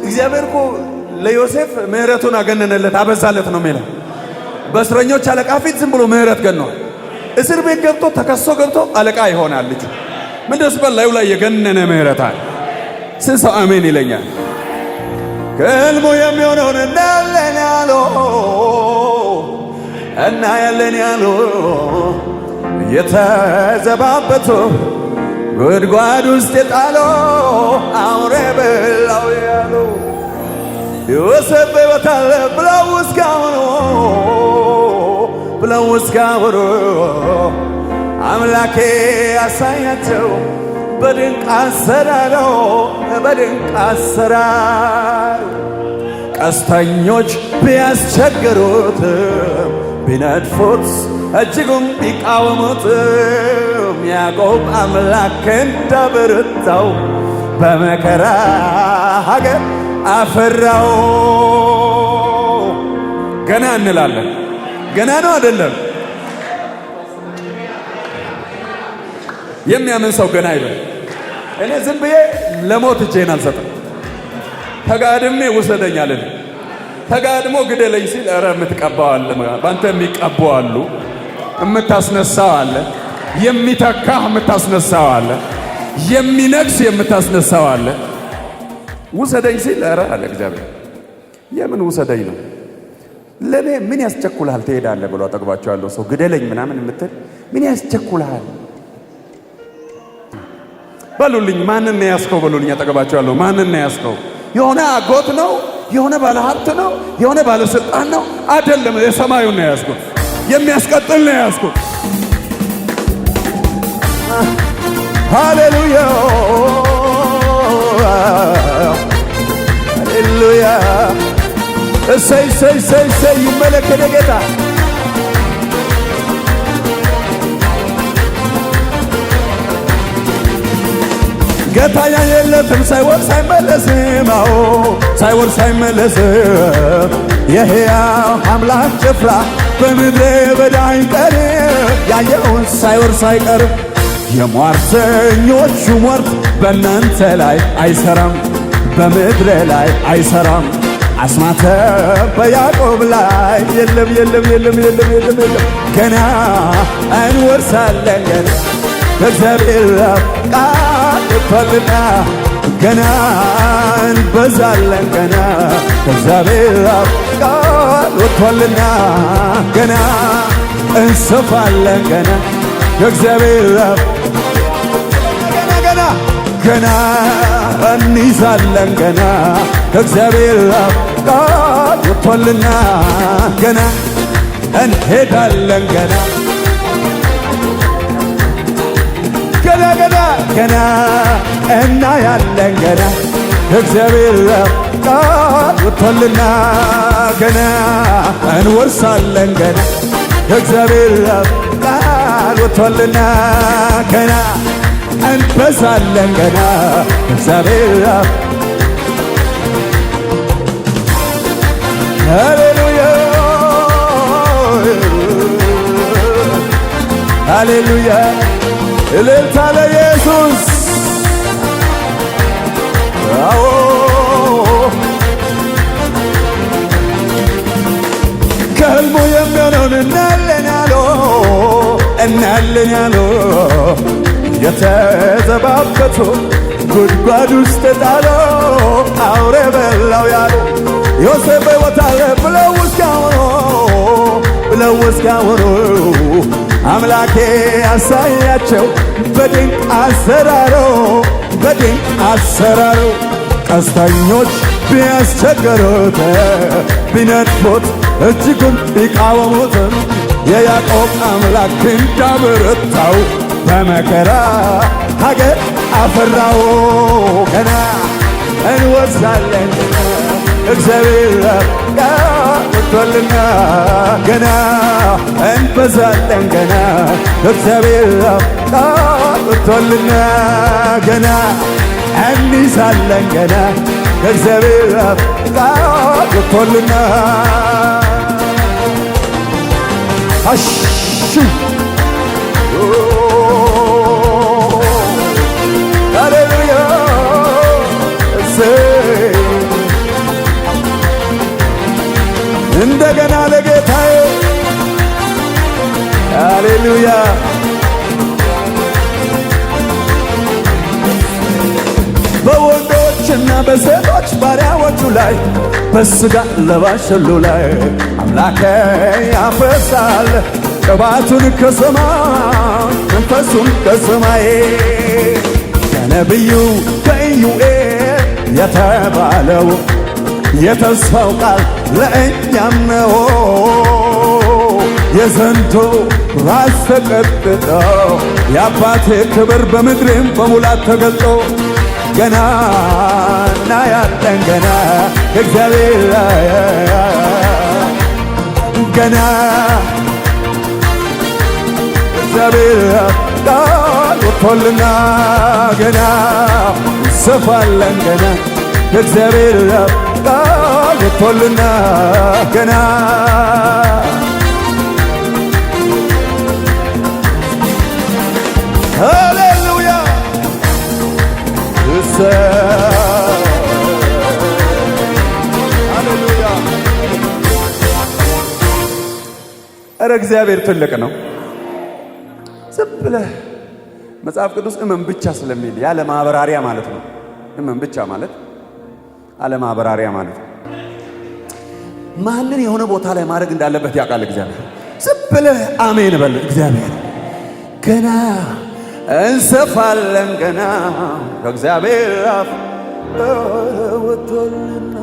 እግዚአብሔር እኮ ለዮሴፍ ምህረቱን አገነነለት አበዛለት ነው የሚለው። በእስረኞች አለቃ ፊት ዝም ብሎ ምህረት ገነው እስር ቤት ገብቶ ተከሶ ገብቶ አለቃ ይሆናል ልጅ ምንድነው ሲባል ላዩ ላይ የገነነ ምህረት አለ። ስንት ሰው አሜን ይለኛል? ከሕልሙ የሚሆነውን እናያለን ያለው የተዘባበቱ ጉድጓድ ውስጥ የጣለው አውሬ በላው ያለው ዮሴፍ በሕይወት አለ ብለው እስካሁኑ አምላኬ ያሳያቸው በድንቅ አሰራር ቀስተኞች ቢያስቸግሩትም ቢነድፉት እጅጉም ቢቃወሙትም ያዕቆብ አምላክ እንዳበረታው በመከራ ሀገር አፈራው። ገና እንላለን። ገና ነው አይደለም? የሚያምን ሰው ገና ይበል። እኔ ዝም ብዬ ለሞት እጄን አልሰጥም። ተጋድሜ ውሰደኝ አለን። ተጋድሞ ግደለኝ ሲል ኧረ የምትቀባው አለ፣ ባንተ የሚቀቡ አሉ፣ የምታስነሳው አለ፣ የሚተካህ የምታስነሳው አለ፣ የሚነግስ የምታስነሳው አለ። ውሰደኝ ሲል ኧረ አለ እግዚአብሔር። የምን ውሰደኝ ነው? ለኔ ምን ያስቸኩልሃል? ትሄዳለህ ብሎ አጠግባቸው ያለው ሰው ግደለኝ ምናምን የምትል ምን ያስቸኩልሃል? በሉልኝ፣ ማንን ነው ያስከው? በሉልኝ፣ አጠገባቸው ያለው ማንን ነው ያስከው? የሆነ አጎት ነው? የሆነ ባለሀብት ነው? የሆነ ባለስልጣን ነው? አይደለም። የሰማዩን ነው ያስከው። የሚያስቀጥል ነው ያስከው። ሃሌሉያ ሃሌሉያ። እሰይ እሰይ እሰይ እሰይ። ይመለከት ጌታ ጌታ ያየለትም ሳይወር ሳይመለስም ሳይወር ሳይመለስም የሕያው አምላክ ጭፍራ በምድረ በዳ አይቀር ያየውን ሳይወር ሳይቀር የሟርተኞቹ ሟርት በእናንተ ላይ አይሰራም፣ በምድረ ላይ አይሰራም። አስማተ በያዕቆብ ላይ የለም የለም የለም የለም የለም የለም። ገና እንወርሳለን ገና በእግዚአብሔር ቃል ወጥቷልና ገና እንበዛለን ገና በእግዚአብሔር ቃል ወጥቷልና ገና እንሰፋለን ገና በእግዚአብሔር ገና ገና እንይዛለን ገና ከእግዚአብሔር ቃል ወጥቷልና ገና እንሄዳለን ገና ገና ገና ገና እናያለን ገና ከእግዚአብሔር ቃል ወጥቷልና ገና እንወርሳለን ገና ከእግዚአብሔር ቃል ወጥቷልና ገና እንበዛለን ገና እግዚአብሔር ሃሌሉያ ሃሌሉያ። እልልታ ለኢየሱስ። አዎ ከሕልሙ የሚሆነውን እናያለን ያለው የተዘባበቱ ጉድጓድ ውስጥ ጣለው አውሬ በላው ያለው ዮሴፍ በሕይወት አለ ብለው እስካሁኑ አምላኬ ያሳያቸው በድንቅ አሰራሩ ቀስተኞች ቢያስቸገሩት ቢነድፉት እጅጉን ቢቃወሙትም የያዕቆብ አምላክ እንዳበረታው በመከራ ሀገር አፈራው። ገና እንወርሳለን እግዚአብሔር ቃል ወጥቷልና ገና እንበዛለን ገና እግዚአብሔር ቃል ወጥቷልና ገና እንይዛለን ገና እግዚአብሔር ቃል ወጥቷልና አሹ ሃሌሉያ እንደገና ለጌታዬ ሃሌሉያ። በወንዶችና በሴቶች ባሪያዎቹ ላይ በሥጋ ለባሽ ሁሉ ላይ አምላኬ ያፈሳል ቅባቱን ከሰማይ መንፈሱን ከሰማይ ከነቢዩ ከኢዩኤል የተባለው የተስፋው ቃል ለእኛም ነው። የዘንዶ ራስ ተቀጥቅጦ የአባቴ ክብር በምድርም በሙላት ተገልጦ ገና እናያለን ገና እግዚአብሔር ገና እግዚአብሔር ቃል ወጥቶልና ገና እንሰፋለን ገና እግዚአብሔር ቃል ወጥቶልና ገና ሃሌሉያ ሃሌሉያ። ኧረ እግዚአብሔር ትልቅ ነው። ዝም ብለህ መጽሐፍ ቅዱስ እመን ብቻ ስለሚል ያለ ማብራሪያ ማለት ነው። እመን ብቻ ማለት አለ ማብራሪያ ማለት ነው። ማንን የሆነ ቦታ ላይ ማድረግ እንዳለበት ያውቃል እግዚአብሔር። ዝም ብለህ አሜን በል። እግዚአብሔር ገና እንሰፋለን ገና ከእግዚአብሔር አፍ ወጥቶልና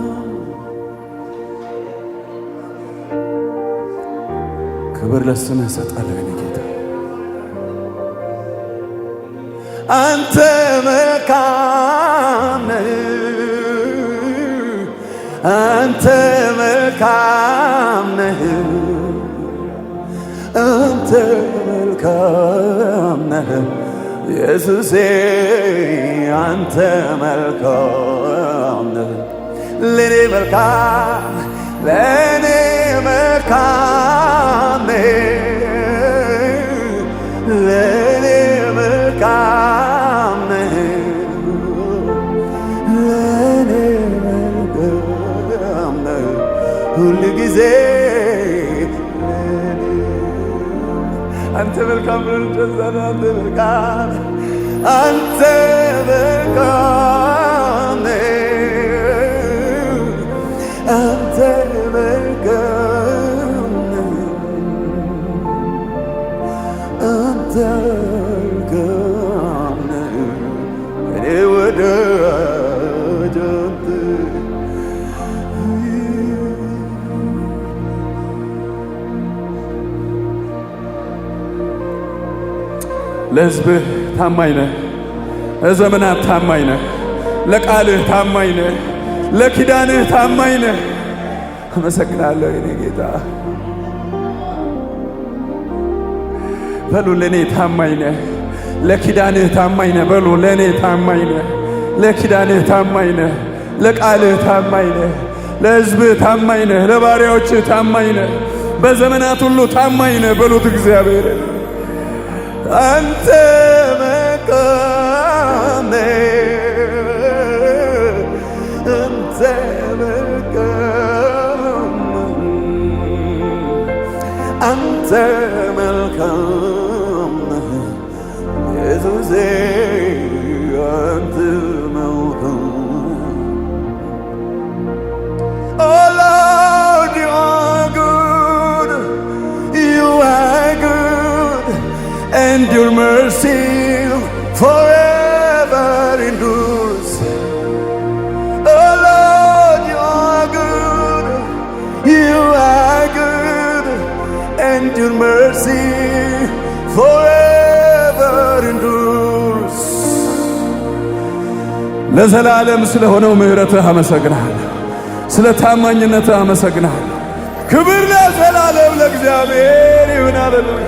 ክብር ለስምህ እሰጣለሁ የኔ ጌታ። አንተ መልካም ነህ፣ አንተ መልካም ነህ፣ አንተ መልካም ነህ ኢየሱሴ፣ አንተ መልካም ነህ። ለኔ መልካም ለኔ መልካም ነህ፣ ለኔ መልካም ነህ፣ ለኔ መልካም ነህ ሁል ጊዜ አንተ መልካም ነህ፣ አንተ መልካም አንተ መልካም ነህ፣ አንተ መልካም ነህ፣ አንተ መልካም ነህ እኔ ወዳጅ አንተ ለሕዝብህ ታማኝ ነህ፣ ለዘመናት ታማኝ ነህ፣ ለቃልህ ታማኝ ነህ፣ ለኪዳንህ ታማኝ ነህ። አመሰግናለሁ የኔ ጌታ። በሉ ለኔ ታማኝ ነህ፣ ለኪዳንህ ታማኝ ነህ። በሉ ለኔ ታማኝ ነህ፣ ለኪዳንህ ታማኝ ነህ፣ ለቃልህ ታማኝ ነህ፣ ለሕዝብህ ታማኝ ነህ፣ ለባሪያዎችህ ታማኝ ነህ፣ በዘመናት ሁሉ ታማኝ ነህ። በሉት እግዚአብሔር አንተ መልካም ነህ፣ አንተ መልካም ነህ፣ አንተ መልካም ነህ ኢየሱሴ፣ አንተ መልካም። Oh Lord, you are good, you are good, and your mercy forever endures. Oh Lord, you are good, you are good, and your mercy forever endures. ለዘላለም ስለሆነው ምሕረትህ አመሰግናለሁ፣ ስለ ታማኝነትህ አመሰግናለሁ። ክብር ለዘላለም ለእግዚአብሔር ይሁን። ሃሌሉያ።